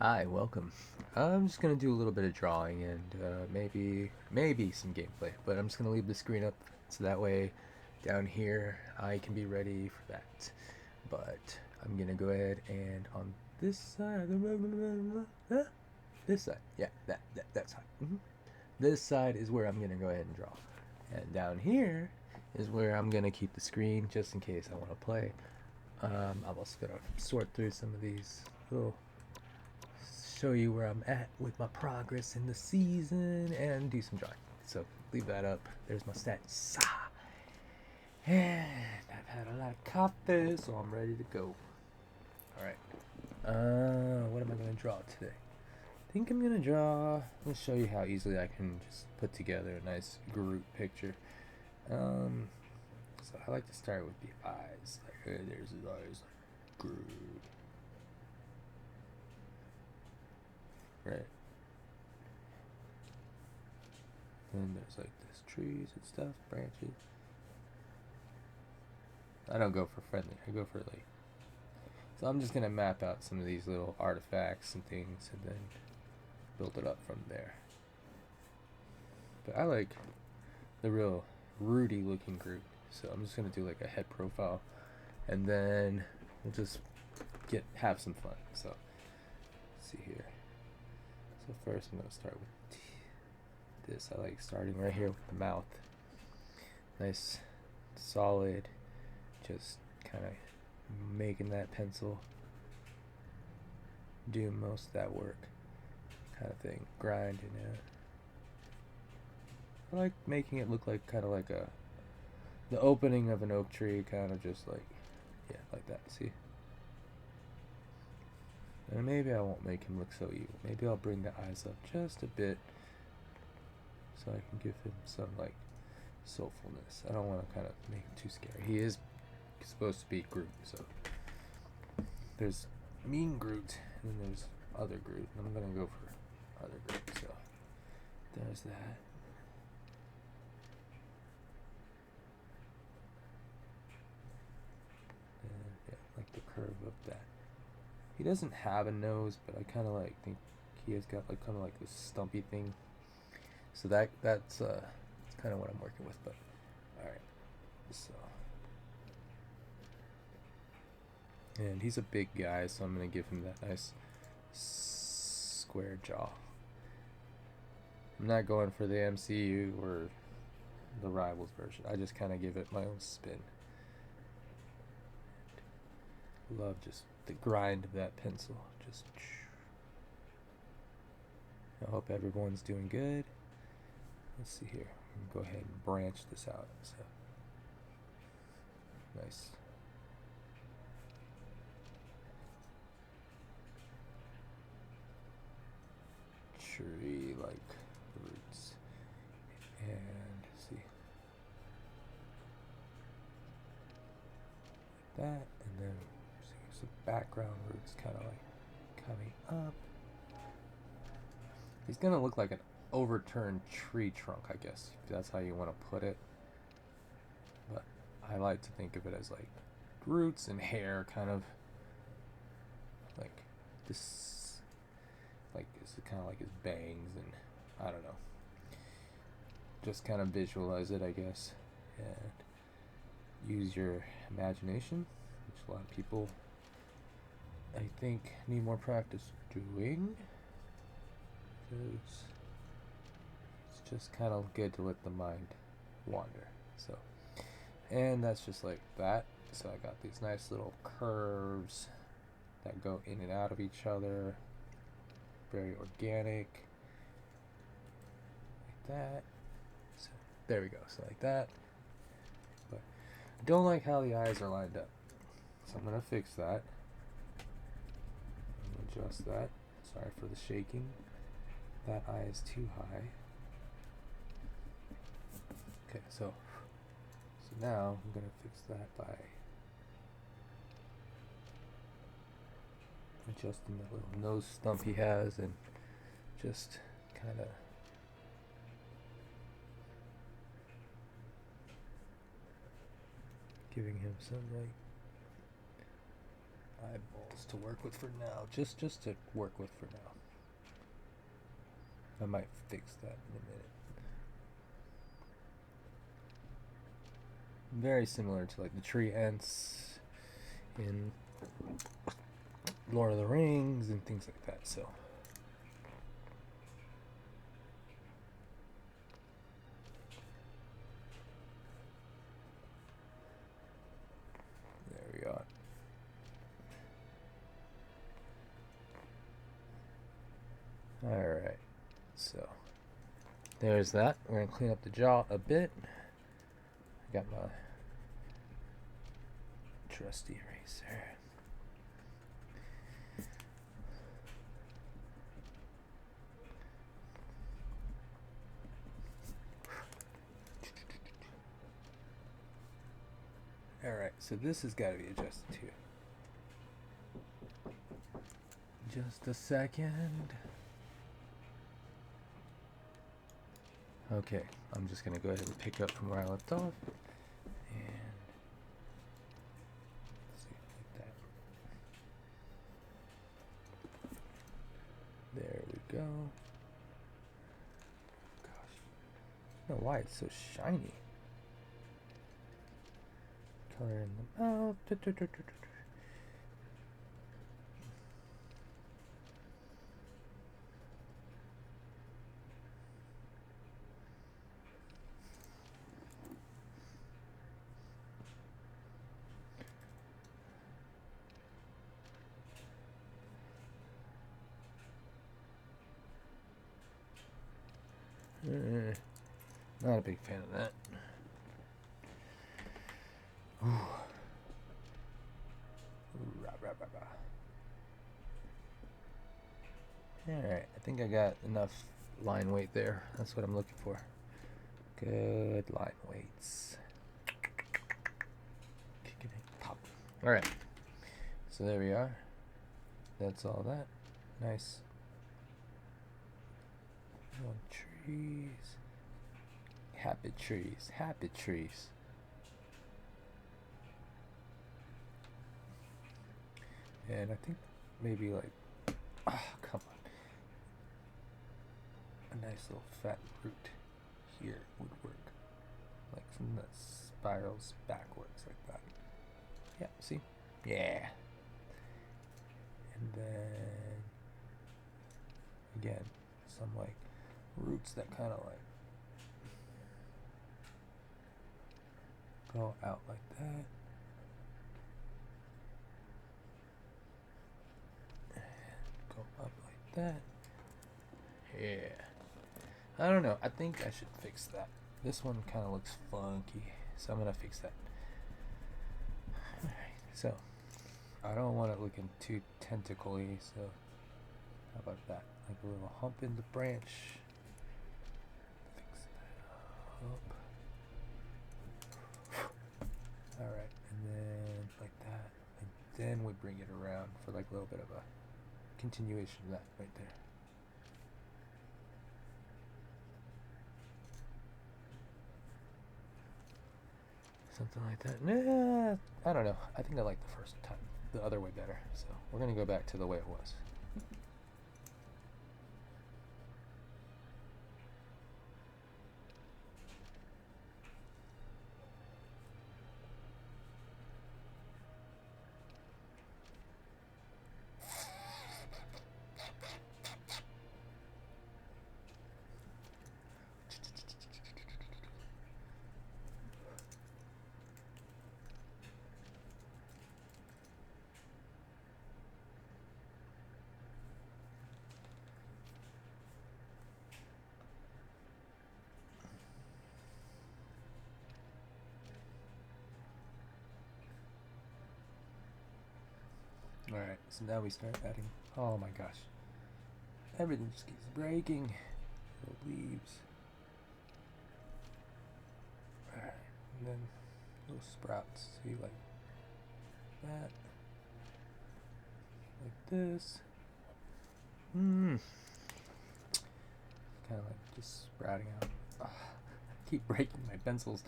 Hi, welcome. I'm just gonna do a little bit of drawing and maybe some gameplay, but I'm just gonna leave the screen up so that way down here I can be ready for that. But I'm gonna go ahead and on this side, this side, yeah, that side. This side is where I'm gonna go ahead and draw, and down here is where I'm gonna keep the screen just in case I want to play. I'm also gonna sort through some of these little show you where I'm at with my progress in the season and do some drawing. So leave that up. There's my stats. And I've had a lot of coffee, so I'm ready to go. Alright. What am I gonna draw today? I think I'm gonna draw. Let's show you how easily I can just put together a nice group picture. So I like to start with the eyes. Like, hey, there's his eyes. Good. Right. Then there's like this trees and stuff, branches. I don't go for friendly, I go for like. So I'm just gonna map out some of these little artifacts and things and then build it up from there. But I like the real Rudy looking group. So I'm just gonna do like a head profile and then we'll just have some fun. So let's see here. So first I'm gonna start with this. I like starting right here with the mouth. Nice, solid, just kind of making that pencil do most of that work kind of thing, grinding it. I like making it look like kind of like the opening of an oak tree, kind of just like, yeah, like that, see? And maybe I won't make him look so evil. Maybe I'll bring the eyes up just a bit so I can give him some like soulfulness. I don't want to kind of make him too scary. He is supposed to be Groot, so there's mean Groot and then there's other Groot. I'm gonna go for other Groot, so there's that. And yeah, like the curve of that. He doesn't have a nose, but I kind of like think he has got like kind of like this stumpy thing. So that's kind of what I'm working with. But all right, so and he's a big guy, so I'm gonna give him that nice square jaw. I'm not going for the MCU or the Rivals version. I just kind of give it my own spin. Love just the grind of that pencil. Just. I hope everyone's doing good. Let's see here. I'm gonna go ahead and branch this out. So nice. Tree like roots. And see. Like that. And then see some background roots kind of like coming up. He's gonna look like an overturned tree trunk, I guess, if that's how you want to put it. But I like to think of it as like roots and hair, kind of like this, like it's kind of like his bangs, and I don't know. Just kind of visualize it, I guess, and use your imagination, which a lot of people, I think, need more practice doing. It's just kind of good to let the mind wander. So, and that's just like that. So I got these nice little curves that go in and out of each other, very organic, like that. So there we go. So like that. But I don't like how the eyes are lined up, so I'm gonna fix that. Adjust that. Sorry for the shaking. That eye is too high. Okay, so now I'm gonna fix that by adjusting the little nose stump he has and just kind of giving him some like eyeballs to work with for now. Just to work with for now. I might fix that in a minute. Very similar to like the tree ants in Lord of the Rings and things like that. So there we are. Alright, so there's that. We're going to clean up the jaw a bit. I got my trusty eraser. Alright, so this has got to be adjusted too. Just a second. Okay, I'm just going to go ahead and pick up from where I left off. And see, like that. There we go. Gosh, I don't know why it's so shiny. Color in the mouth. Not a big fan of that. Alright, I think I got enough line weight there. That's what I'm looking for. Good line weights. Pop. Alright, so there we are. That's all that. Nice. Oh, trees. Happy trees. Happy trees. And I think maybe like, come on. A nice little fat root here would work. Like from the spirals backwards like that. Yeah, see? Yeah. And then, again, some like roots that kind of like go out like that. And go up like that. Yeah. I don't know. I think I should fix that. This one kind of looks funky, so I'm going to fix that. Alright, so I don't want it looking too tentacle-y, so how about that? Like a little hump in the branch. Fix that up. Alright, and then like that. And then we bring it around for like a little bit of a continuation of that right there. Something like that. Nah, I don't know. I think I like the first time, the other way better. So we're going to go back to the way it was. Alright, so now we start adding, oh my gosh, everything just keeps breaking, little leaves. Alright, and then little sprouts, see, like that, like this, kind of like just sprouting out. I keep breaking my pencils.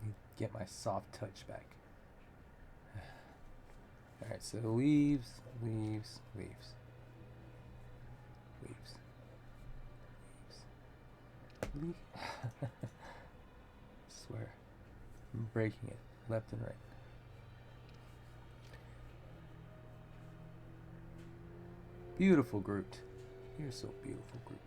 Need to get my soft touch back. Alright, so leaves, leaves, leaves. Leaves. Leaves. I swear. I'm breaking it left and right. Beautiful Groot. You're so beautiful, Groot.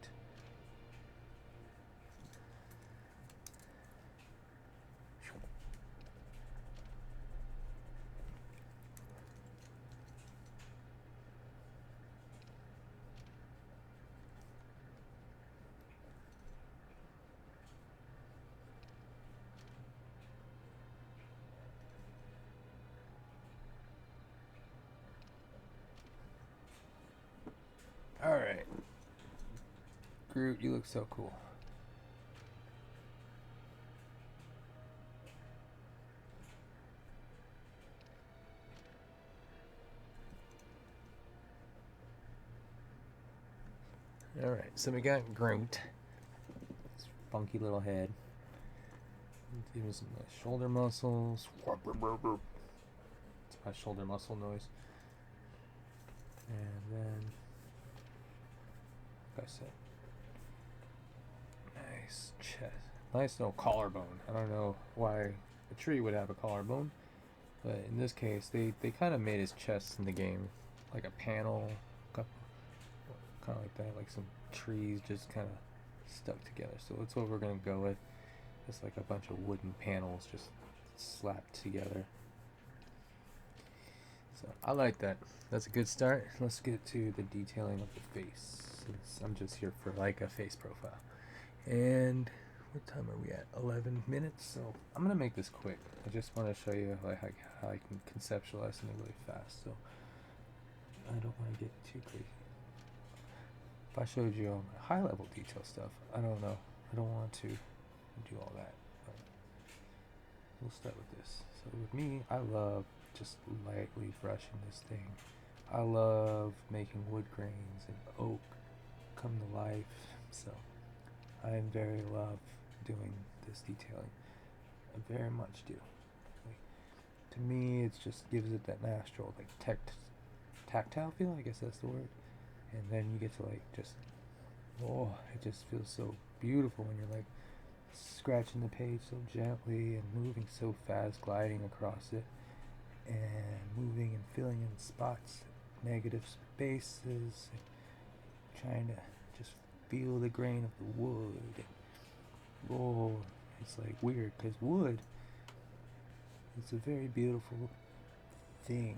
Alright. Groot, you look so cool. Alright, so we got Groot. His funky little head. Give me some nice shoulder muscles. It's my shoulder muscle noise. And then, like I said, nice chest. Nice little collarbone. I don't know why a tree would have a collarbone, but in this case, they kind of made his chest in the game like a panel, kind of like that, like some trees just kind of stuck together. So that's what we're gonna go with. Just like a bunch of wooden panels just slapped together. So I like that. That's a good start. Let's get to the detailing of the face, since I'm just here for like a face profile. And what time are we at? 11 minutes. So I'm gonna make this quick. I just want to show you like how I can conceptualize something really fast. So I don't want to get too crazy. If I showed you high level detail stuff, I don't know. I don't want to do all that. But we'll start with this. So with me, I love just lightly brushing this thing. I love making wood grains and oak come to life. So I very love doing this detailing. I very much do. Like, to me, it just gives it that natural, like tactile feel. I guess that's the word. And then you get to like just, oh, it just feels so beautiful when you're like scratching the page so gently and moving so fast, gliding across it, and moving and filling in spots, negative spaces, and trying to just feel the grain of the wood. And, oh, it's like weird because wood, it's a very beautiful thing,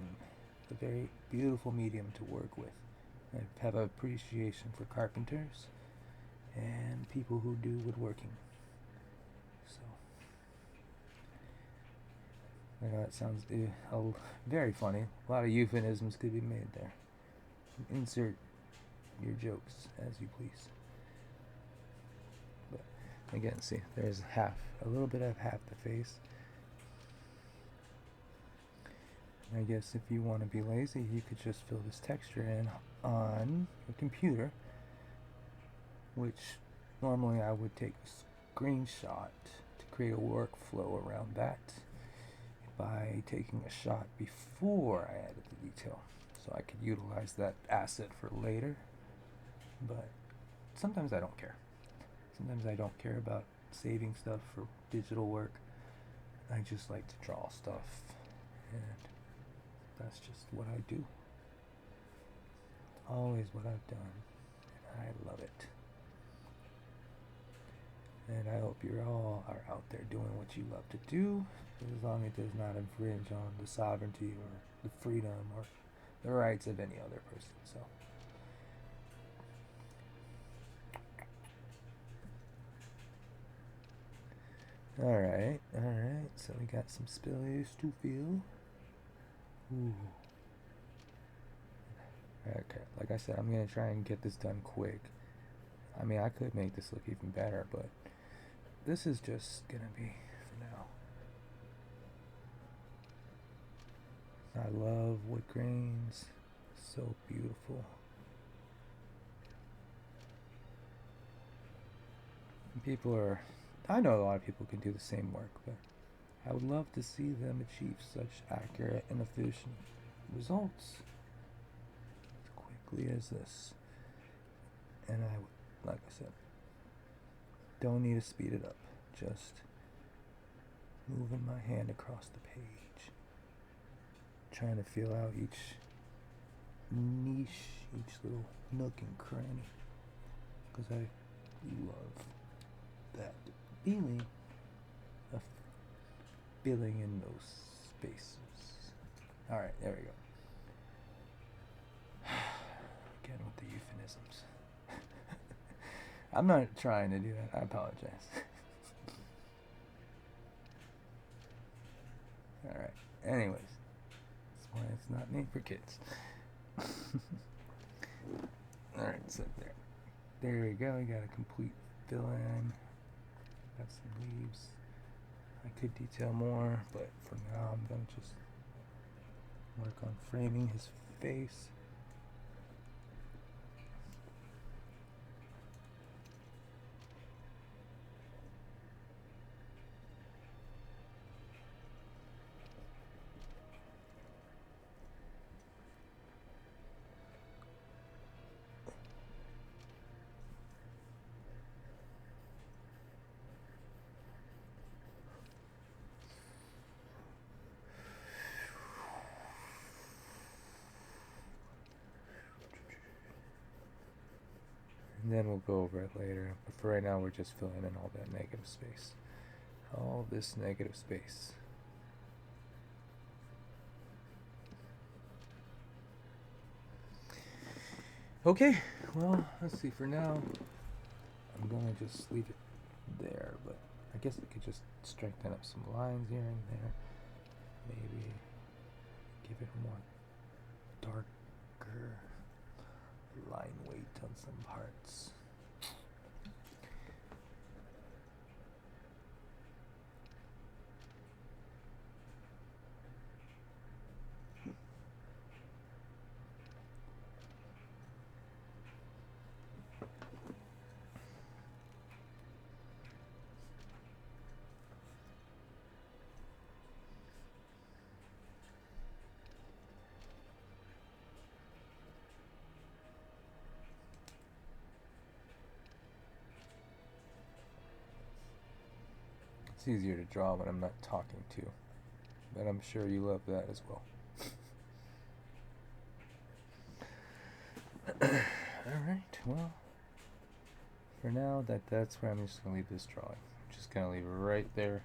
a very beautiful medium to work with. I have an appreciation for carpenters and people who do woodworking. So, I know that sounds very funny. A lot of euphemisms could be made there. Insert your jokes as you please. But again, see, there's a little bit of half the face. I guess if you want to be lazy, you could just fill this texture in on your computer, which normally I would take a screenshot to create a workflow around that by taking a shot before I added the detail, so I could utilize that asset for later. But sometimes I don't care. Sometimes I don't care about saving stuff for digital work. I just like to draw stuff, and that's just what I do. It's always what I've done, and I love it. And I hope you all are out there doing what you love to do, as long as it does not infringe on the sovereignty or the freedom or the rights of any other person. So, alright, so we got some spillage to fill. Ooh. Okay, like I said, I'm gonna try and get this done quick. I mean, I could make this look even better, but this is just gonna be for now. I love wood grains. So beautiful. I know a lot of people can do the same work, but I would love to see them achieve such accurate and efficient results as quickly as this. And like I said, don't need to speed it up. Just moving my hand across the page, trying to feel out each niche, each little nook and cranny, because I love that feeling of filling in those spaces. Alright, there we go. Again with the euphemisms. I'm not trying to do that. I apologize. Alright, anyways. That's why it's not made for kids. Alright, so there we go. We got a complete fill-in. Got some leaves. I could detail more, but for now I'm going to just work on framing his face. And then we'll go over it later. But for right now, we're just filling in all that negative space. All this negative space. Okay, well, let's see. For now, I'm going to just leave it there. But I guess I could just strengthen up some lines here and there. Maybe give it more darker line weight on some parts. It's easier to draw when I'm not talking to, but I'm sure you love that as well. Alright, well, for now, that's where I'm just going to leave this drawing. I'm just going to leave it right there.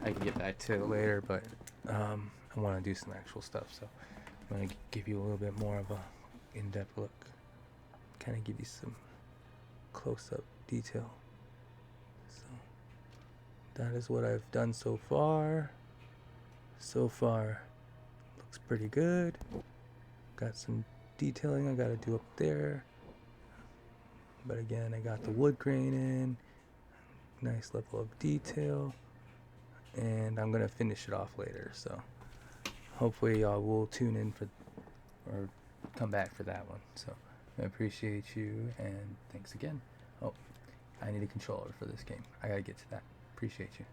I can get back to it later, but I want to do some actual stuff, so I'm going to give you a little bit more of a in-depth look. Kind of give you some close-up detail. That is what I've done so far. So far, looks pretty good. Got some detailing I gotta do up there. But again, I got the wood grain in. Nice level of detail. And I'm gonna finish it off later. So hopefully y'all will tune in for, or come back for that one. So I appreciate you and thanks again. Oh, I need a controller for this game. I gotta get to that. Appreciate you.